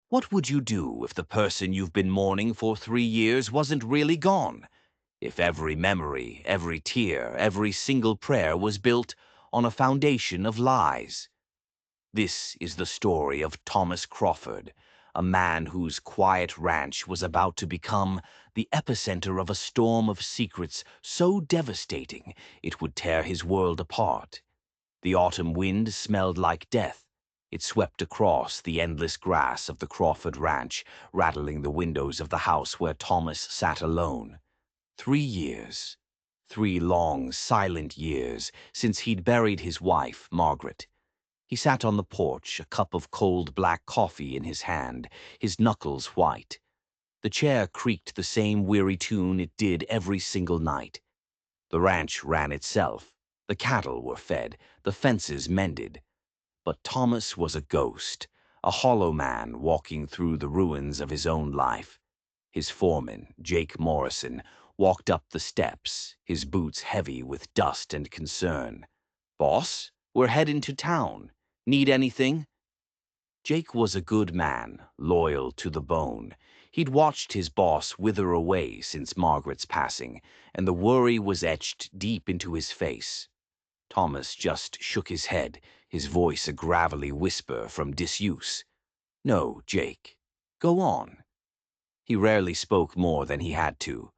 What would you do if the person you've been mourning for 3 years wasn't really gone? If every memory, every tear, every single prayer was built on a foundation of lies? This is the story of Thomas Crawford, a man whose quiet ranch was about to become the epicenter of a storm of secrets so devastating it would tear his world apart. The autumn wind smelled like death. It swept across the endless grass of the Crawford Ranch, rattling the windows of the house where Thomas sat alone. 3 years. 3 long, silent years since he'd buried his wife, Margaret. He sat on the porch, a cup of cold black coffee in his hand, his knuckles white. The chair creaked the same weary tune it did every single night. The ranch ran itself. The cattle were fed, the fences mended. But Thomas was a ghost, a hollow man walking through the ruins of his own life. His foreman, Jake Morrison, walked up the steps, his boots heavy with dust and concern. "Boss, we're heading to town. Need anything?" Jake was a good man, loyal to the bone. He'd watched his boss wither away since Margaret's passing, and the worry was etched deep into his face. Thomas just shook his head, his voice a gravelly whisper from disuse. "No, Jake. Go on." He rarely spoke more than he had to.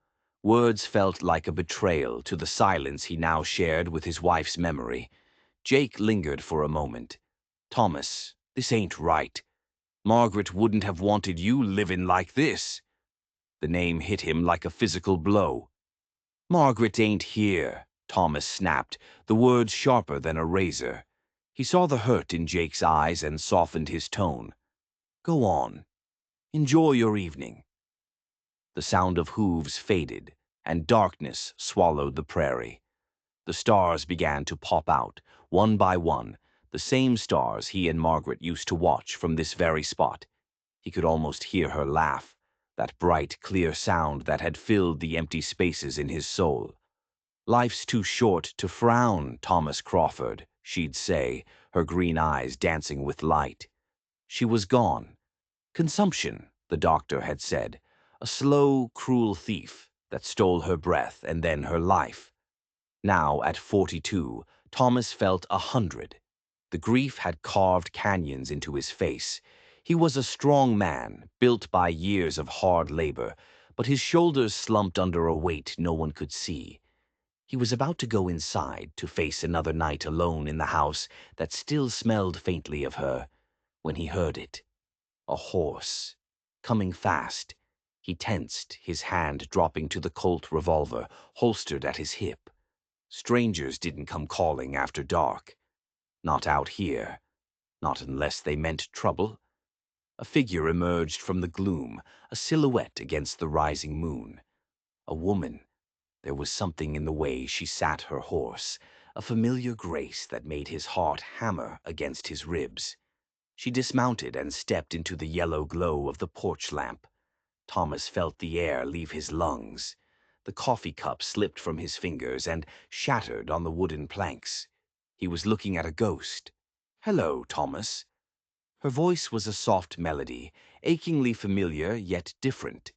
Words felt like a betrayal to the silence he now shared with his wife's memory. Jake lingered for a moment. "Thomas, this ain't right. Margaret wouldn't have wanted you living like this." The name hit him like a physical blow. "Margaret ain't here," Thomas snapped, the words sharper than a razor. He saw the hurt in Jake's eyes and softened his tone. "Go on. Enjoy your evening." The sound of hooves faded, and darkness swallowed the prairie. The stars began to pop out, one by one, the same stars he and Margaret used to watch from this very spot. He could almost hear her laugh, that bright, clear sound that had filled the empty spaces in his soul. "Life's too short to frown, Thomas Crawford," she'd say, her green eyes dancing with light. She was gone. Consumption, the doctor had said, a slow, cruel thief that stole her breath and then her life. Now, at 42, Thomas felt 100. The grief had carved canyons into his face. He was a strong man, built by years of hard labor, but his shoulders slumped under a weight no one could see. He was about to go inside to face another night alone in the house that still smelled faintly of her, when he heard it. A horse. Coming fast. He tensed, his hand dropping to the Colt revolver, holstered at his hip. Strangers didn't come calling after dark. Not out here. Not unless they meant trouble. A figure emerged from the gloom, a silhouette against the rising moon. A woman. There was something in the way she sat her horse, a familiar grace that made his heart hammer against his ribs. She dismounted and stepped into the yellow glow of the porch lamp. Thomas felt the air leave his lungs. The coffee cup slipped from his fingers and shattered on the wooden planks. He was looking at a ghost. "Hello, Thomas." Her voice was a soft melody, achingly familiar yet different.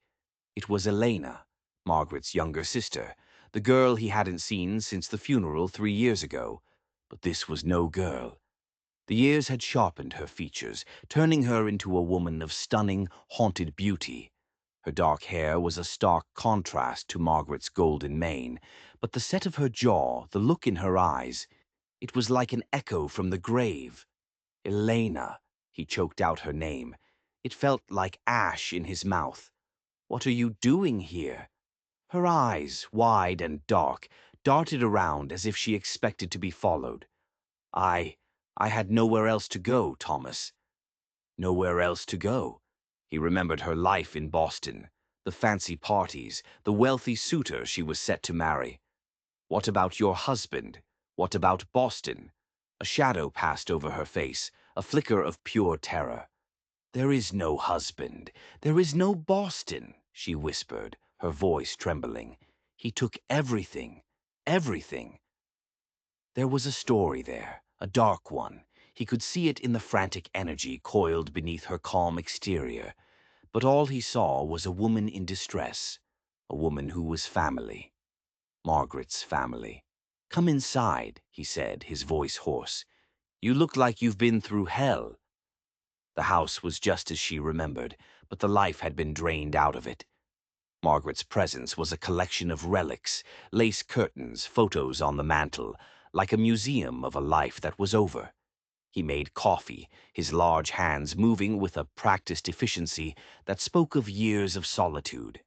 It was Elena, Margaret's younger sister, the girl he hadn't seen since the funeral 3 years ago. But this was no girl. The years had sharpened her features, turning her into a woman of stunning, haunted beauty. Her dark hair was a stark contrast to Margaret's golden mane, but the set of her jaw, the look in her eyes, it was like an echo from the grave. "Elena," he choked out her name. It felt like ash in his mouth. "What are you doing here?" Her eyes, wide and dark, darted around as if she expected to be followed. I had nowhere else to go, Thomas." Nowhere else to go. He remembered her life in Boston, the fancy parties, the wealthy suitor she was set to marry. "What about your husband? What about Boston?" A shadow passed over her face, a flicker of pure terror. "There is no husband. There is no Boston," she whispered, her voice trembling. "He took everything, everything." There was a story there, a dark one. He could see it in the frantic energy coiled beneath her calm exterior, but all he saw was a woman in distress, a woman who was family, Margaret's family. "Come inside," he said, his voice hoarse. "You look like you've been through hell." The house was just as she remembered, but the life had been drained out of it. Margaret's presence was a collection of relics, lace curtains, photos on the mantel, like a museum of a life that was over. He made coffee, his large hands moving with a practiced efficiency that spoke of years of solitude.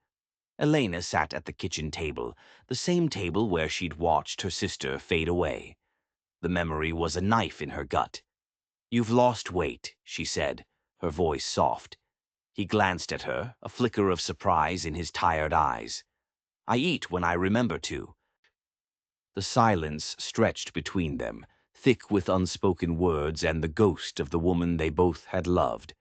Elena sat at the kitchen table, the same table where she'd watched her sister fade away. The memory was a knife in her gut. "You've lost weight," she said, her voice soft. He glanced at her, a flicker of surprise in his tired eyes. "I eat when I remember to." The silence stretched between them, thick with unspoken words and the ghost of the woman they both had loved.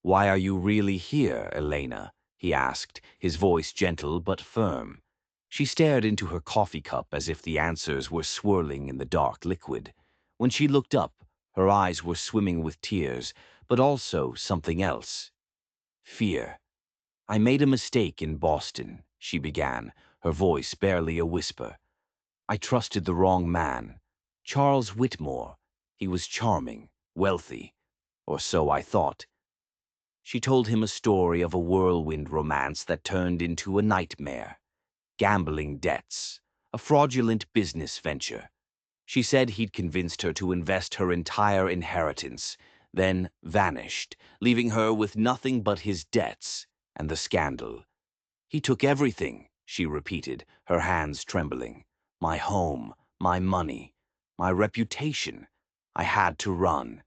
"Why are you really here, Elena?" he asked, his voice gentle but firm. She stared into her coffee cup as if the answers were swirling in the dark liquid. When she looked up, her eyes were swimming with tears, but also something else. Fear. "I made a mistake in Boston," she began, her voice barely a whisper. "I trusted the wrong man. Charles Whitmore. He was charming, wealthy, or so I thought." She told him a story of a whirlwind romance that turned into a nightmare. Gambling debts, a fraudulent business venture. She said he'd convinced her to invest her entire inheritance, then vanished, leaving her with nothing but his debts and the scandal. "He took everything," she repeated, her hands trembling. "My home, my money, my reputation. I had to run.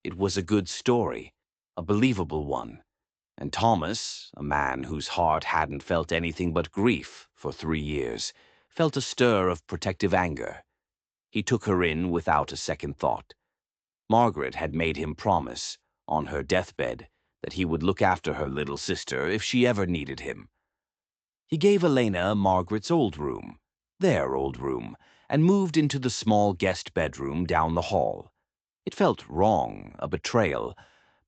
It was a good story, a believable one. And Thomas, a man whose heart hadn't felt anything but grief for 3 years, felt a stir of protective anger. He took her in without a second thought. Margaret had made him promise, on her deathbed, that he would look after her little sister if she ever needed him. He gave Elena Margaret's old room, their old room, and moved into the small guest bedroom down the hall. It felt wrong, a betrayal,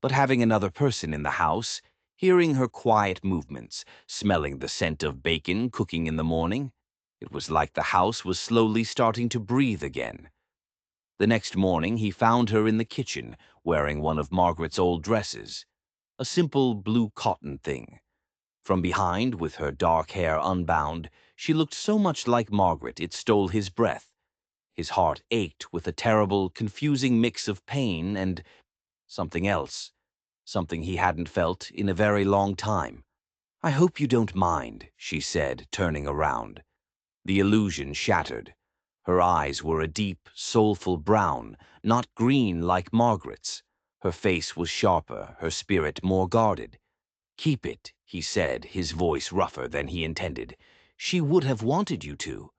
but having another person in the house, hearing her quiet movements, smelling the scent of bacon cooking in the morning, it was like the house was slowly starting to breathe again. The next morning he found her in the kitchen, wearing one of Margaret's old dresses, a simple blue cotton thing. From behind, with her dark hair unbound, she looked so much like Margaret it stole his breath. His heart ached with a terrible, confusing mix of pain and something else, something he hadn't felt in a very long time. "I hope you don't mind," she said, turning around. The illusion shattered. Her eyes were a deep, soulful brown, not green like Margaret's. Her face was sharper, her spirit more guarded. "Keep it," he said, his voice rougher than he intended. "She would have wanted you to."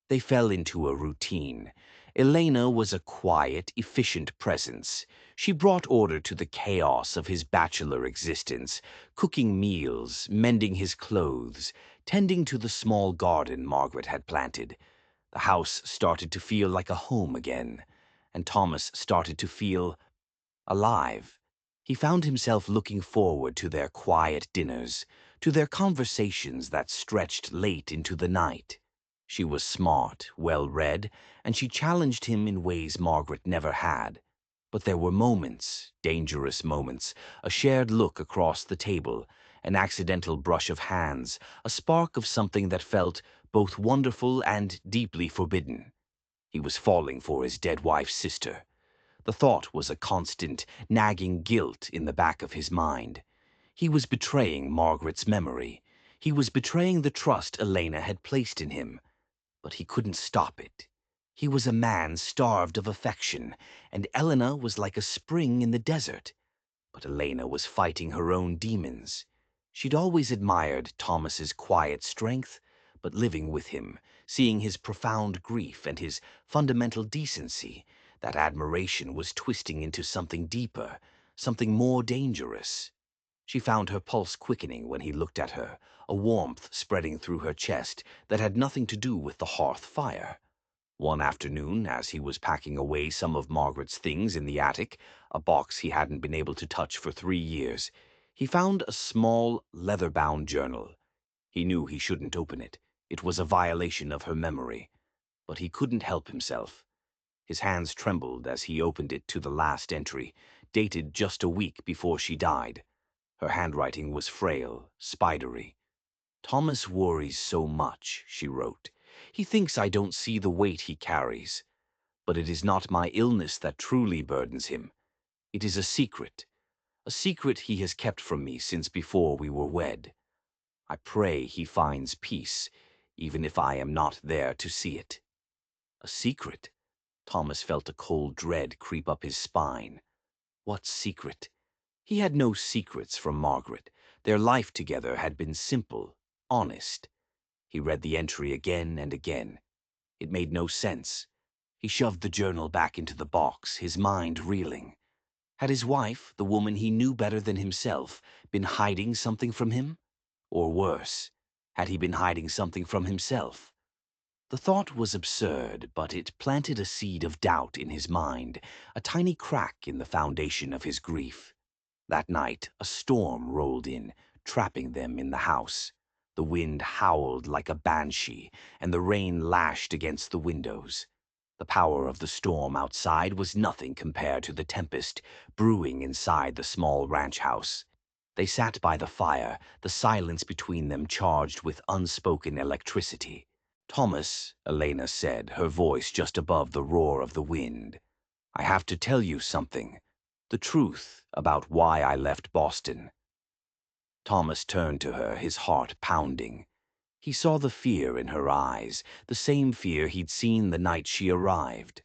They fell into a routine. Elena was a quiet, efficient presence. She brought order to the chaos of his bachelor existence, cooking meals, mending his clothes, tending to the small garden Margaret had planted. The house started to feel like a home again, and Thomas started to feel alive. He found himself looking forward to their quiet dinners, to their conversations that stretched late into the night. She was smart, well-read, and she challenged him in ways Margaret never had. But there were moments, dangerous moments, a shared look across the table, an accidental brush of hands, a spark of something that felt both wonderful and deeply forbidden. He was falling for his dead wife's sister. The thought was a constant, nagging guilt in the back of his mind. He was betraying Margaret's memory. He was betraying the trust Elena had placed in him. But he couldn't stop it. He was a man starved of affection, and Elena was like a spring in the desert. But Elena was fighting her own demons. She'd always admired Thomas's quiet strength, but living with him, seeing his profound grief and his fundamental decency, that admiration was twisting into something deeper, something more dangerous. She found her pulse quickening when he looked at her, a warmth spreading through her chest that had nothing to do with the hearth fire. One afternoon, as he was packing away some of Margaret's things in the attic, a box he hadn't been able to touch for 3 years, he found a small, leather-bound journal. He knew he shouldn't open it. It was a violation of her memory. But he couldn't help himself. His hands trembled as he opened it to the last entry, dated just a week before she died. Her handwriting was frail, spidery. "Thomas worries so much," she wrote. "He thinks I don't see the weight he carries. But it is not my illness that truly burdens him. It is a secret he has kept from me since before we were wed. I pray he finds peace, even if I am not there to see it." A secret? Thomas felt a cold dread creep up his spine. What secret? He had no secrets from Margaret. Their life together had been simple, honest. He read the entry again and again. It made no sense. He shoved the journal back into the box, his mind reeling. Had his wife, the woman he knew better than himself, been hiding something from him? Or worse, had he been hiding something from himself? The thought was absurd, but it planted a seed of doubt in his mind, a tiny crack in the foundation of his grief. That night, a storm rolled in, trapping them in the house. The wind howled like a banshee, and the rain lashed against the windows. The power of the storm outside was nothing compared to the tempest brewing inside the small ranch house. They sat by the fire, the silence between them charged with unspoken electricity. "Thomas," Elena said, her voice just above the roar of the wind, "I have to tell you something. The truth about why I left Boston." Thomas turned to her, his heart pounding. He saw the fear in her eyes, the same fear he'd seen the night she arrived.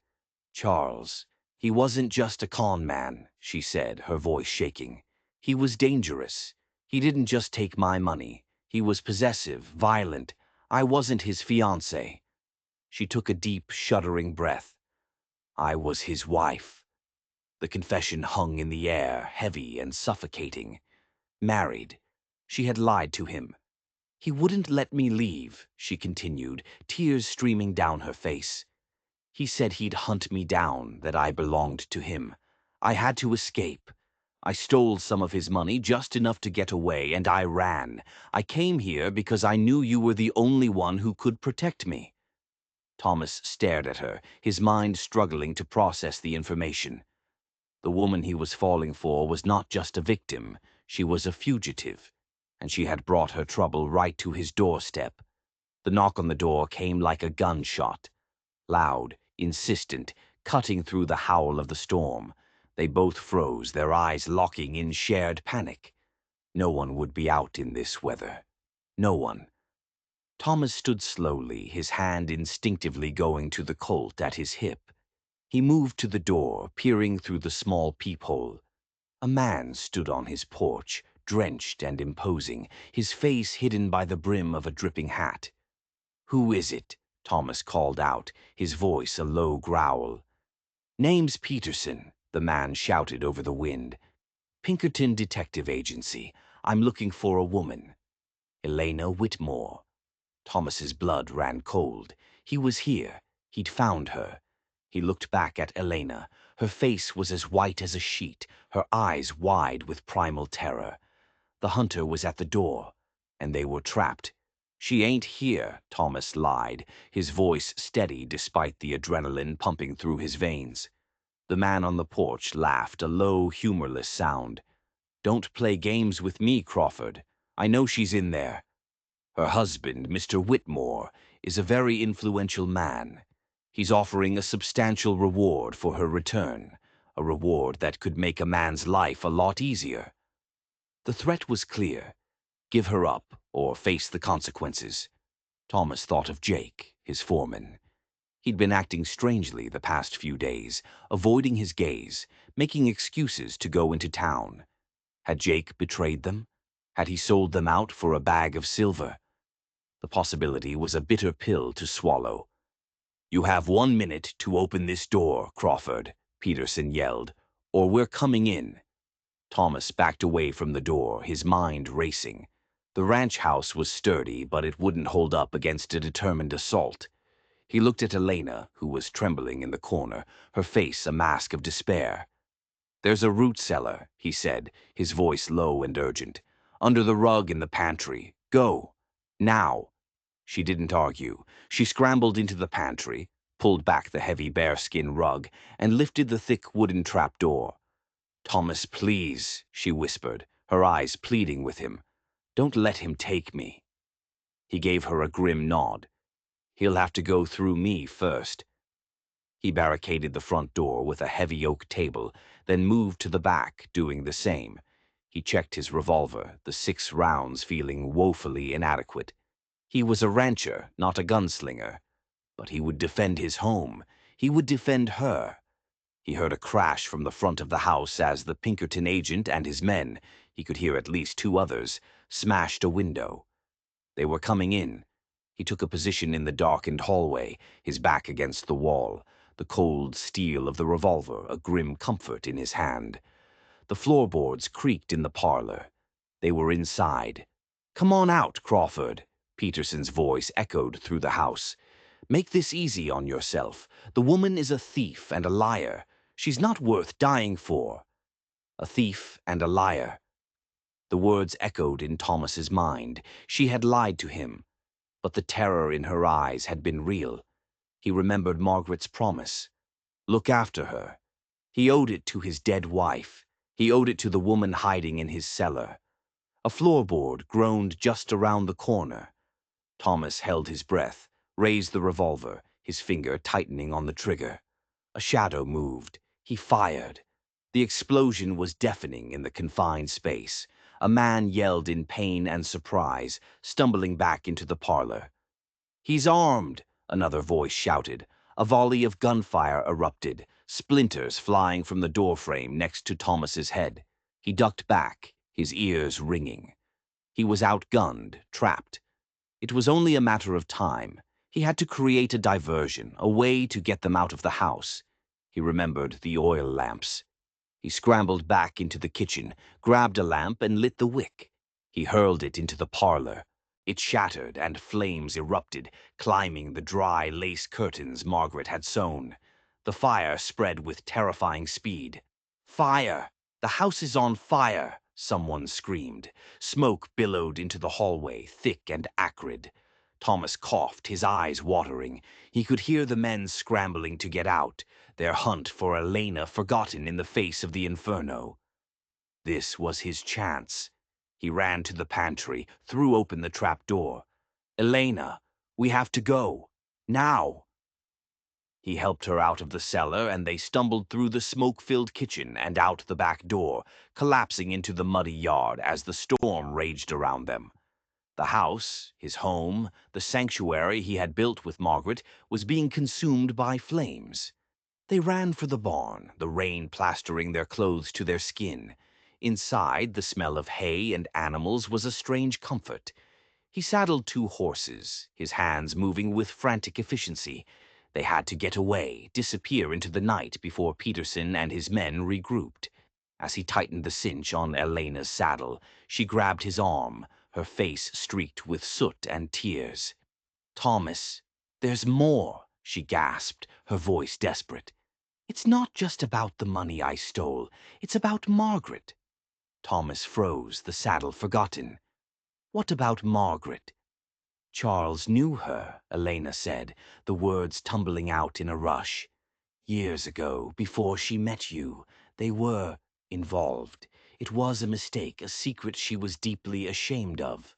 "Charles, he wasn't just a con man," she said, her voice shaking. "He was dangerous. He didn't just take my money. He was possessive, violent. I wasn't his fiancée." She took a deep, shuddering breath. "I was his wife." The confession hung in the air, heavy and suffocating. Married. She had lied to him. "He wouldn't let me leave," she continued, tears streaming down her face. "He said he'd hunt me down, that I belonged to him. I had to escape. I stole some of his money, just enough to get away, and I ran. I came here because I knew you were the only one who could protect me." Thomas stared at her, his mind struggling to process the information. The woman he was falling for was not just a victim, she was a fugitive, and she had brought her trouble right to his doorstep. The knock on the door came like a gunshot. Loud, insistent, cutting through the howl of the storm. They both froze, their eyes locking in shared panic. No one would be out in this weather. No one. Thomas stood slowly, his hand instinctively going to the Colt at his hip. He moved to the door, peering through the small peephole. A man stood on his porch, drenched and imposing, his face hidden by the brim of a dripping hat. "Who is it?" Thomas called out, his voice a low growl. "Name's Peterson," the man shouted over the wind. "Pinkerton Detective Agency. I'm looking for a woman." "Elena Whitmore." Thomas's blood ran cold. He was here. He'd found her. He looked back at Elena. Her face was as white as a sheet, her eyes wide with primal terror. The hunter was at the door, and they were trapped. "She ain't here," Thomas lied, his voice steady despite the adrenaline pumping through his veins. The man on the porch laughed, a low, humorless sound. "Don't play games with me, Crawford. I know she's in there. Her husband, Mr. Whitmore, is a very influential man. He's offering a substantial reward for her return, a reward that could make a man's life a lot easier." The threat was clear. Give her up, or face the consequences. Thomas thought of Jake, his foreman. He'd been acting strangely the past few days, avoiding his gaze, making excuses to go into town. Had Jake betrayed them? Had he sold them out for a bag of silver? The possibility was a bitter pill to swallow. "You have 1 minute to open this door, Crawford," Peterson yelled, "or we're coming in." Thomas backed away from the door, his mind racing. The ranch house was sturdy, but it wouldn't hold up against a determined assault. He looked at Elena, who was trembling in the corner, her face a mask of despair. "There's a root cellar," he said, his voice low and urgent. "Under the rug in the pantry. Go. Now." She didn't argue. She scrambled into the pantry, pulled back the heavy bearskin rug, and lifted the thick wooden trapdoor. "Thomas, please," she whispered, her eyes pleading with him. "Don't let him take me." He gave her a grim nod. "He'll have to go through me first." He barricaded the front door with a heavy oak table, then moved to the back, doing the same. He checked his revolver, the 6 rounds feeling woefully inadequate. He was a rancher, not a gunslinger. But he would defend his home. He would defend her. He heard a crash from the front of the house as the Pinkerton agent and his men—he could hear at least 2 others—smashed a window. They were coming in. He took a position in the darkened hallway, his back against the wall, the cold steel of the revolver a grim comfort in his hand. The floorboards creaked in the parlor. They were inside. "Come on out, Crawford," Peterson's voice echoed through the house. "Make this easy on yourself. The woman is a thief and a liar. She's not worth dying for." A thief and a liar. The words echoed in Thomas's mind. She had lied to him. But the terror in her eyes had been real. He remembered Margaret's promise. Look after her. He owed it to his dead wife. He owed it to the woman hiding in his cellar. A floorboard groaned just around the corner. Thomas held his breath, raised the revolver, his finger tightening on the trigger. A shadow moved. He fired. The explosion was deafening in the confined space. A man yelled in pain and surprise, stumbling back into the parlor. "He's armed!" another voice shouted. A volley of gunfire erupted, splinters flying from the doorframe next to Thomas's head. He ducked back, his ears ringing. He was outgunned, trapped. It was only a matter of time. He had to create a diversion, a way to get them out of the house. He remembered the oil lamps. He scrambled back into the kitchen, grabbed a lamp and lit the wick. He hurled it into the parlor. It shattered and flames erupted, climbing the dry lace curtains Margaret had sewn. The fire spread with terrifying speed. "Fire! The house is on fire!" someone screamed. Smoke billowed into the hallway, thick and acrid. Thomas coughed, his eyes watering. He could hear the men scrambling to get out, their hunt for Elena forgotten in the face of the inferno. This was his chance. He ran to the pantry, threw open the trap door. "Elena, we have to go. Now!" He helped her out of the cellar, and they stumbled through the smoke-filled kitchen and out the back door, collapsing into the muddy yard as the storm raged around them. The house, his home, the sanctuary he had built with Margaret, was being consumed by flames. They ran for the barn, the rain plastering their clothes to their skin. Inside, the smell of hay and animals was a strange comfort. He saddled 2 horses, his hands moving with frantic efficiency. They had to get away, disappear into the night before Peterson and his men regrouped. As he tightened the cinch on Elena's saddle, she grabbed his arm, her face streaked with soot and tears. "Thomas, there's more," she gasped, her voice desperate. "It's not just about the money I stole. It's about Margaret." Thomas froze, the saddle forgotten. "What about Margaret?" "Charles knew her," Elena said, the words tumbling out in a rush. "Years ago, before she met you, they were involved. It was a mistake, a secret she was deeply ashamed of.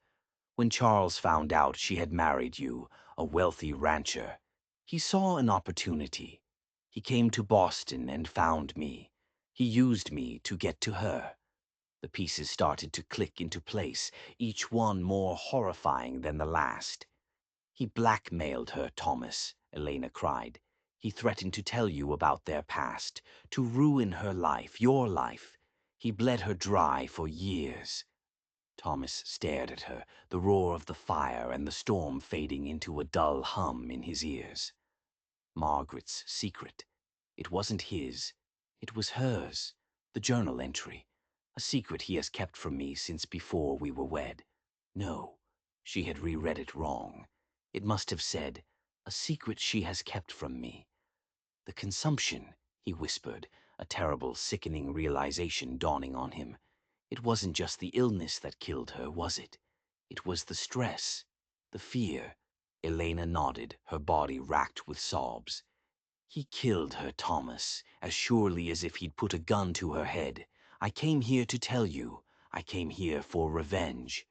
When Charles found out she had married you, a wealthy rancher, he saw an opportunity. He came to Boston and found me. He used me to get to her." The pieces started to click into place, each one more horrifying than the last. "He blackmailed her, Thomas," Elena cried. "He threatened to tell you about their past, to ruin her life, your life. He bled her dry for years." Thomas stared at her, the roar of the fire and the storm fading into a dull hum in his ears. Margaret's secret. It wasn't his. It was hers. The journal entry. A secret he has kept from me since before we were wed. No, she had reread it wrong. It must have said, A secret she has kept from me. The consumption, he whispered, a terrible, sickening realization dawning on him. It wasn't just the illness that killed her, was it? It was the stress, the fear. Elena nodded, her body racked with sobs. He killed her, Thomas, as surely as if he'd put a gun to her head. I came here to tell you. I came here for revenge.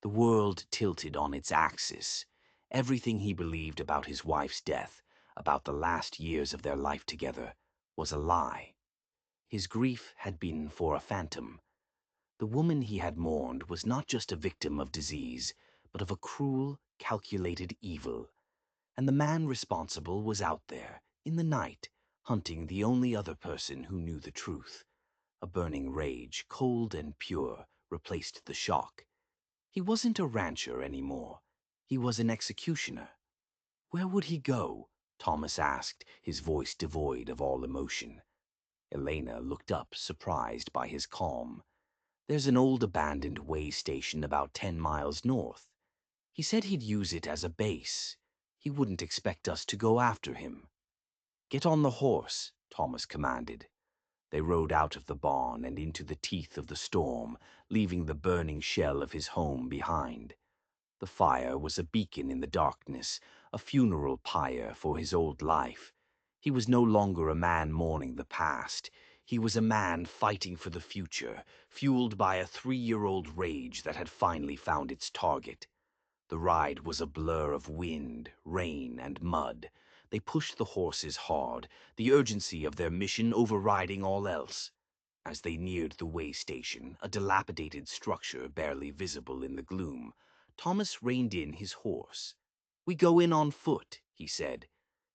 The world tilted on its axis. Everything he believed about his wife's death, about the last years of their life together, was a lie. His grief had been for a phantom. The woman he had mourned was not just a victim of disease, but of a cruel, calculated evil. And the man responsible was out there, in the night, hunting the only other person who knew the truth. A burning rage, cold and pure, replaced the shock. He wasn't a rancher anymore. He was an executioner. Where would he go? Thomas asked, his voice devoid of all emotion. Elena looked up, surprised by his calm. There's an old abandoned way station about 10 miles north. He said he'd use it as a base. He wouldn't expect us to go after him. Get on the horse, Thomas commanded. They rode out of the barn and into the teeth of the storm, leaving the burning shell of his home behind. The fire was a beacon in the darkness, a funeral pyre for his old life. He was no longer a man mourning the past. He was a man fighting for the future, fueled by a 3-year-old rage that had finally found its target. The ride was a blur of wind, rain, and mud. They pushed the horses hard, the urgency of their mission overriding all else. As they neared the way station, a dilapidated structure barely visible in the gloom, Thomas reined in his horse. "We go in on foot," he said.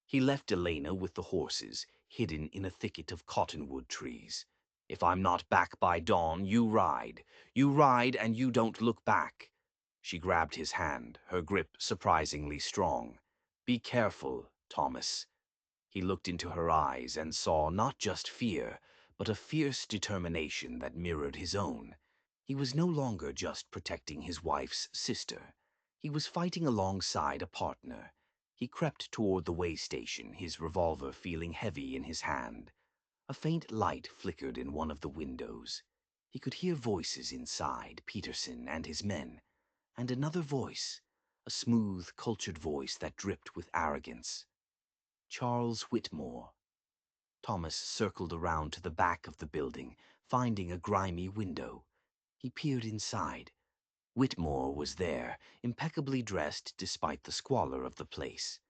He left Elena with the horses, hidden in a thicket of cottonwood trees. "If I'm not back by dawn, you ride. You ride and you don't look back." She grabbed his hand, her grip surprisingly strong. "Be careful, Thomas." He looked into her eyes and saw not just fear, but a fierce determination that mirrored his own. He was no longer just protecting his wife's sister. He was fighting alongside a partner. He crept toward the way station, his revolver feeling heavy in his hand. A faint light flickered in one of the windows. He could hear voices inside, Peterson and his men, and another voice, a smooth, cultured voice that dripped with arrogance. Charles Whitmore. Thomas circled around to the back of the building, finding a grimy window. He peered inside. Whitmore was there, impeccably dressed despite the squalor of the place.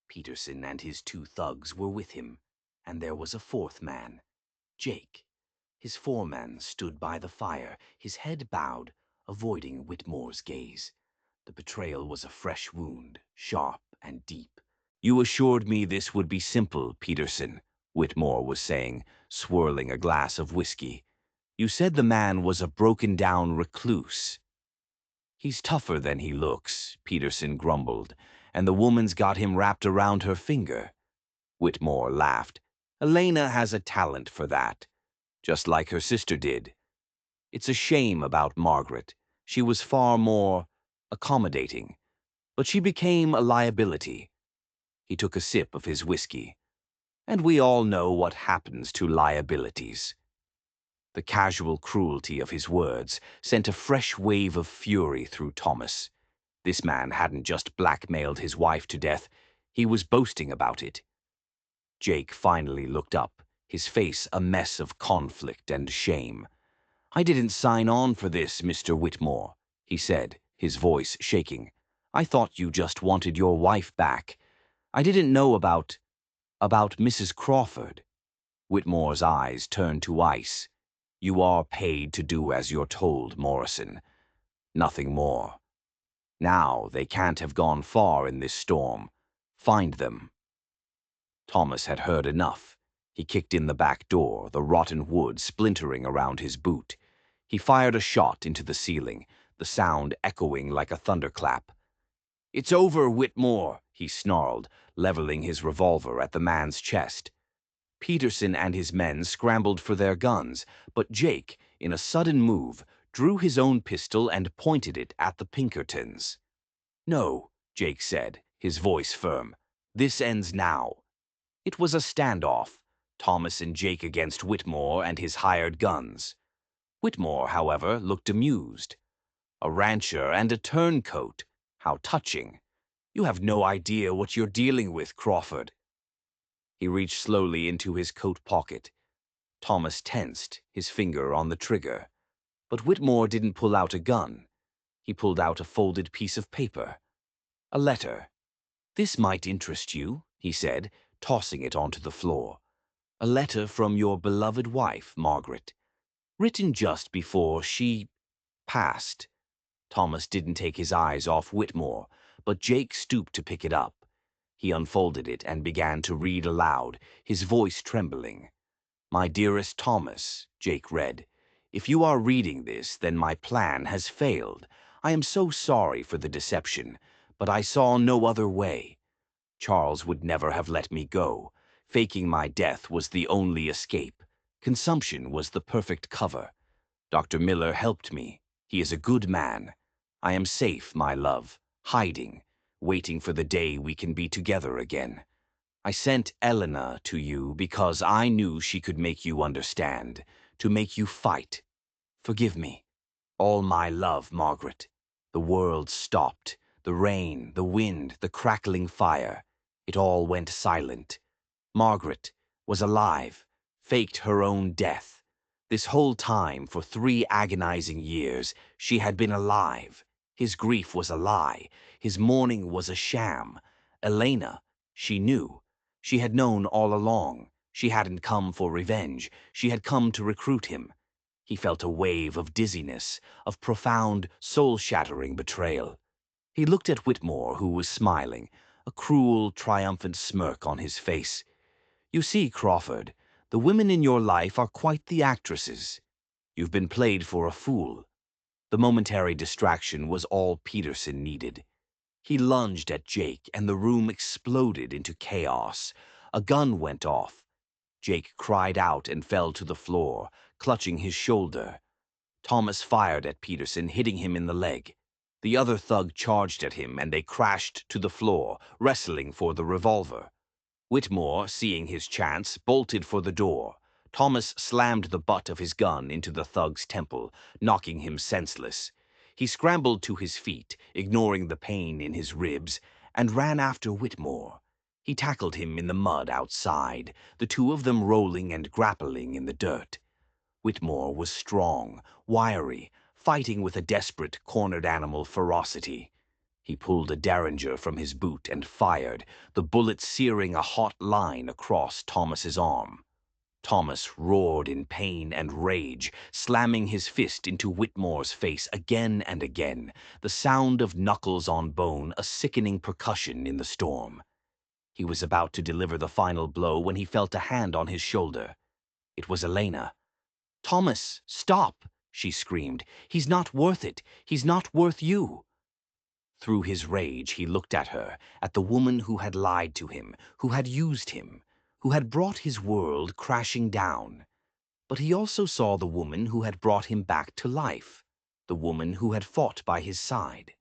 Peterson and his 2 thugs were with him, and there was a 4th man, Jake. His foreman stood by the fire, his head bowed, avoiding Whitmore's gaze. The betrayal was a fresh wound, sharp and deep. "You assured me this would be simple, Peterson," Whitmore was saying, swirling a glass of whiskey. "You said the man was a broken-down recluse." "He's tougher than he looks," Peterson grumbled, "and the woman's got him wrapped around her finger." Whitmore laughed. "Elena has a talent for that, just like her sister did. It's a shame about Margaret. She was far more accommodating, but she became a liability." He took a sip of his whiskey. "And we all know what happens to liabilities." The casual cruelty of his words sent a fresh wave of fury through Thomas. This man hadn't just blackmailed his wife to death, he was boasting about it. Jake finally looked up, his face a mess of conflict and shame. "I didn't sign on for this, Mr. Whitmore," he said, his voice shaking. "I thought you just wanted your wife back. I didn't know about Mrs. Crawford." Whitmore's eyes turned to ice. "You are paid to do as you're told, Morrison. Nothing more. Now they can't have gone far in this storm. Find them." Thomas had heard enough. He kicked in the back door, the rotten wood splintering around his boot. He fired a shot into the ceiling, the sound echoing like a thunderclap. "It's over, Whitmore," he snarled, leveling his revolver at the man's chest. Peterson and his men scrambled for their guns, but Jake, in a sudden move, drew his own pistol and pointed it at the Pinkertons. "No," Jake said, his voice firm. This ends now. It was a standoff, Thomas and Jake against Whitmore and his hired guns. Whitmore, however, looked amused. A rancher and a turncoat. How touching. You have no idea what you're dealing with, Crawford. He reached slowly into his coat pocket. Thomas tensed, his finger on the trigger. But Whitmore didn't pull out a gun. He pulled out a folded piece of paper. A letter. "This might interest you," he said, tossing it onto the floor. "A letter from your beloved wife, Margaret. Written just before she passed." Thomas didn't take his eyes off Whitmore, but Jake stooped to pick it up. He unfolded it and began to read aloud, his voice trembling. "My dearest Thomas," Jake read, "if you are reading this, then my plan has failed. I am so sorry for the deception, but I saw no other way. Charles would never have let me go. Faking my death was the only escape. Consumption was the perfect cover. Dr. Miller helped me. He is a good man. I am safe, my love, hiding, waiting for the day we can be together again. I sent Elena to you because I knew she could make you understand, to make you fight. Forgive me. All my love, Margaret." The world stopped. The rain, the wind, the crackling fire. It all went silent. Margaret was alive, faked her own death. This whole time, for 3 agonizing years, she had been alive. His grief was a lie. His mourning was a sham. Elena, she knew. She had known all along. She hadn't come for revenge. She had come to recruit him. He felt a wave of dizziness, of profound, soul-shattering betrayal. He looked at Whitmore, who was smiling, a cruel, triumphant smirk on his face. "You see, Crawford, the women in your life are quite the actresses. You've been played for a fool." The momentary distraction was all Peterson needed. He lunged at Jake, and the room exploded into chaos. A gun went off. Jake cried out and fell to the floor, clutching his shoulder. Thomas fired at Peterson, hitting him in the leg. The other thug charged at him, and they crashed to the floor, wrestling for the revolver. Whitmore, seeing his chance, bolted for the door. Thomas slammed the butt of his gun into the thug's temple, knocking him senseless. He scrambled to his feet, ignoring the pain in his ribs, and ran after Whitmore. He tackled him in the mud outside, the two of them rolling and grappling in the dirt. Whitmore was strong, wiry, fighting with a desperate, cornered animal ferocity. He pulled a derringer from his boot and fired, the bullet searing a hot line across Thomas's arm. Thomas roared in pain and rage, slamming his fist into Whitmore's face again and again, the sound of knuckles on bone a sickening percussion in the storm. He was about to deliver the final blow when he felt a hand on his shoulder. It was Elena. "Thomas, stop!" she screamed. "He's not worth it. He's not worth you." Through his rage, he looked at her, at the woman who had lied to him, who had used him, who had brought his world crashing down. But he also saw the woman who had brought him back to life, the woman who had fought by his side.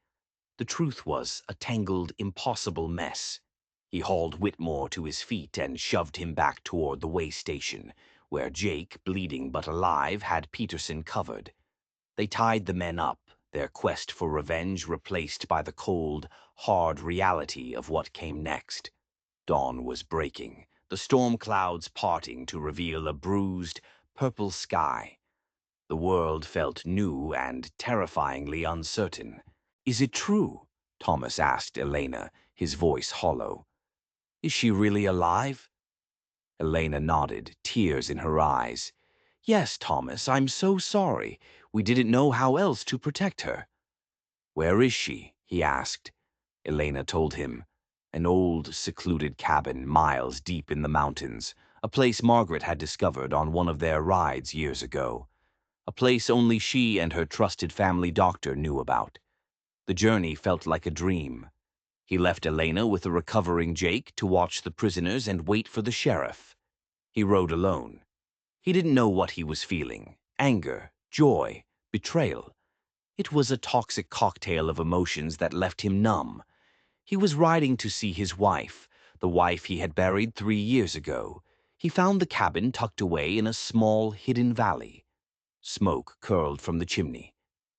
The truth was a tangled, impossible mess. He hauled Whitmore to his feet and shoved him back toward the way station, where Jake, bleeding but alive, had Peterson covered. They tied the men up, their quest for revenge replaced by the cold, hard reality of what came next. Dawn was breaking, the storm clouds parting to reveal a bruised, purple sky. The world felt new and terrifyingly uncertain. "Is it true?" Thomas asked Elena, his voice hollow. "Is she really alive?" Elena nodded, tears in her eyes. "Yes, Thomas, I'm so sorry. We didn't know how else to protect her." "Where is she?" he asked. Elena told him. An old, secluded cabin miles deep in the mountains, a place Margaret had discovered on one of their rides years ago. A place only she and her trusted family doctor knew about. The journey felt like a dream. He left Elena with a recovering Jake to watch the prisoners and wait for the sheriff. He rode alone. He didn't know what he was feeling. Anger, joy, betrayal. It was a toxic cocktail of emotions that left him numb. He was riding to see his wife, the wife he had buried 3 years ago. He found the cabin tucked away in a small, hidden valley. Smoke curled from the chimney.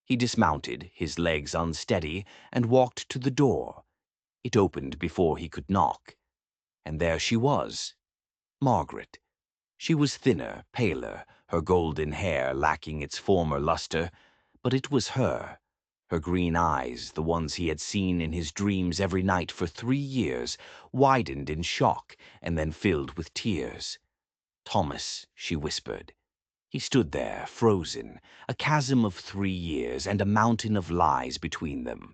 He dismounted, his legs unsteady, and walked to the door. It opened before he could knock. And there she was, Margaret. She was thinner, paler, her golden hair lacking its former luster, but it was her. Her green eyes, the ones he had seen in his dreams every night for 3 years, widened in shock and then filled with tears. "Thomas," she whispered. He stood there, frozen, a chasm of 3 years and a mountain of lies between them.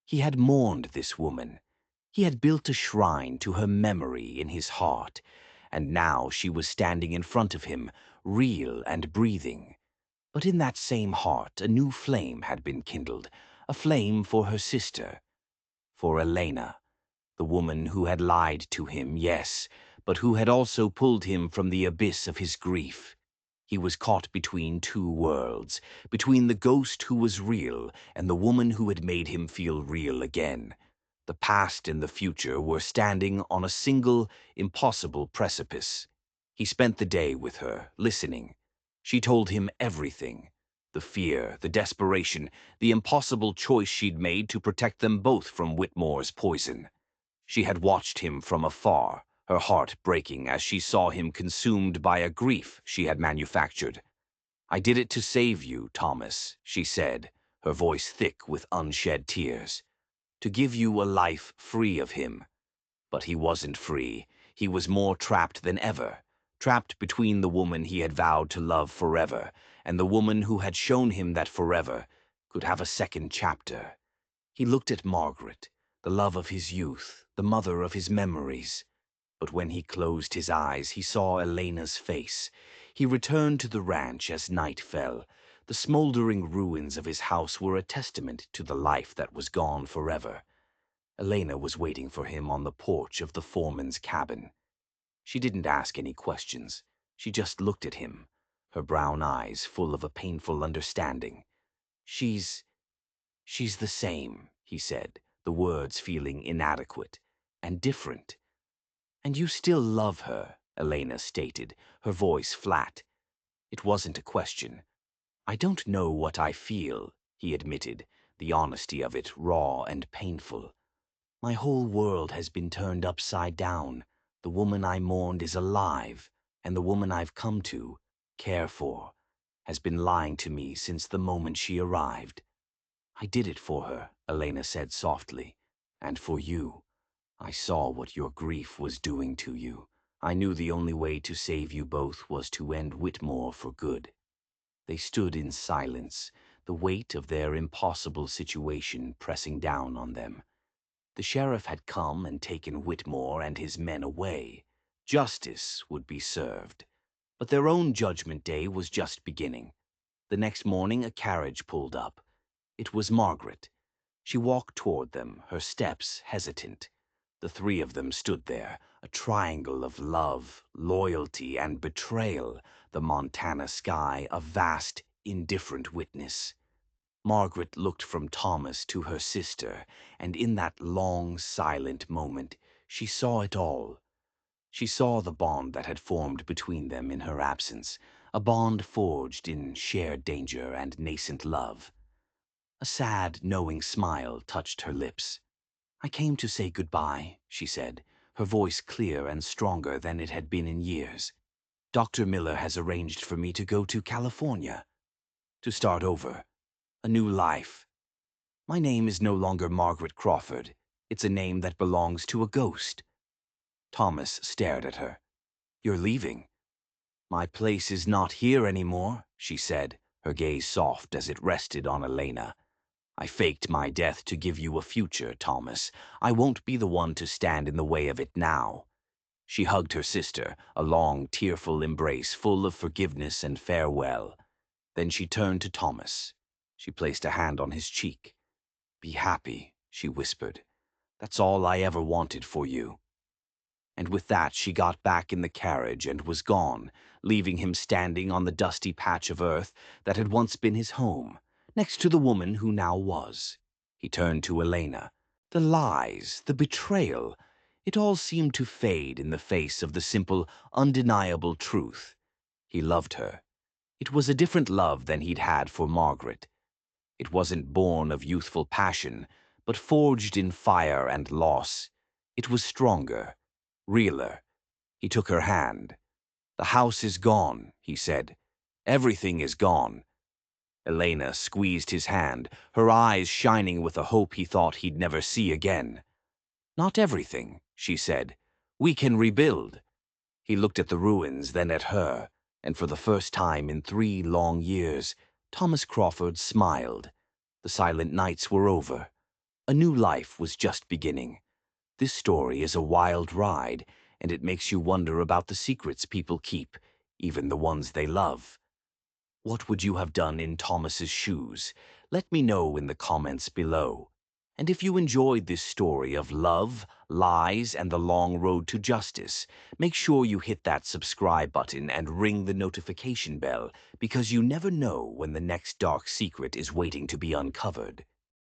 He had mourned this woman. He had built a shrine to her memory in his heart, and now she was standing in front of him, real and breathing. But in that same heart a new flame had been kindled, a flame for her sister, for Elena, the woman who had lied to him, yes, but who had also pulled him from the abyss of his grief. He was caught between two worlds, between the ghost who was real and the woman who had made him feel real again. The past and the future were standing on a single, impossible precipice. He spent the day with her, listening. She told him everything. The fear, the desperation, the impossible choice she'd made to protect them both from Whitmore's poison. She had watched him from afar, her heart breaking as she saw him consumed by a grief she had manufactured. "I did it to save you, Thomas," she said, her voice thick with unshed tears. "To give you a life free of him." But he wasn't free. He was more trapped than ever, trapped between the woman he had vowed to love forever and the woman who had shown him that forever could have a second chapter. He looked at Margaret, the love of his youth, the mother of his memories. But when he closed his eyes, he saw Elena's face. He returned to the ranch as night fell. The smoldering ruins of his house were a testament to the life that was gone forever. Elena was waiting for him on the porch of the foreman's cabin. She didn't ask any questions. She just looked at him, her brown eyes full of a painful understanding. She's the same," he said, the words feeling inadequate, "and different." "And you still love her," Elena stated, her voice flat. It wasn't a question. "I don't know what I feel," he admitted, the honesty of it raw and painful. "My whole world has been turned upside down. The woman I mourned is alive, and the woman I've come to, care for, has been lying to me since the moment she arrived." "I did it for her," Elena said softly, "and for you. I saw what your grief was doing to you. I knew the only way to save you both was to end Whitmore for good." They stood in silence, the weight of their impossible situation pressing down on them. The sheriff had come and taken Whitmore and his men away. Justice would be served. But their own judgment day was just beginning. The next morning a carriage pulled up. It was Margaret. She walked toward them, her steps hesitant. The three of them stood there, a triangle of love, loyalty, and betrayal, the Montana sky a vast, indifferent witness. Margaret looked from Thomas to her sister, and in that long, silent moment, she saw it all. She saw the bond that had formed between them in her absence, a bond forged in shared danger and nascent love. A sad, knowing smile touched her lips. "I came to say goodbye," she said, her voice clear and stronger than it had been in years. "Dr. Miller has arranged for me to go to California, to start over, a new life. My name is no longer Margaret Crawford. It's a name that belongs to a ghost." Thomas stared at her. "You're leaving?" "My place is not here anymore," she said, her gaze soft as it rested on Elena. "I faked my death to give you a future, Thomas. I won't be the one to stand in the way of it now." She hugged her sister, a long, tearful embrace full of forgiveness and farewell. Then she turned to Thomas. She placed a hand on his cheek. "Be happy," she whispered. "That's all I ever wanted for you." And with that she got back in the carriage and was gone, leaving him standing on the dusty patch of earth that had once been his home, next to the woman who now was. He turned to Elena. "The lies, the betrayal. It all seemed to fade in the face of the simple, undeniable truth. He loved her. It was a different love than he'd had for Margaret. It wasn't born of youthful passion, but forged in fire and loss. It was stronger, realer. He took her hand. "The house is gone," he said. "Everything is gone." Elena squeezed his hand, her eyes shining with a hope he thought he'd never see again. "Not everything," she said. "We can rebuild." He looked at the ruins, then at her, and for the first time in 3 long years, Thomas Crawford smiled. The silent nights were over. A new life was just beginning. This story is a wild ride, and it makes you wonder about the secrets people keep, even the ones they love. What would you have done in Thomas's shoes? Let me know in the comments below. And if you enjoyed this story of love, lies, and the long road to justice, make sure you hit that subscribe button and ring the notification bell, because you never know when the next dark secret is waiting to be uncovered.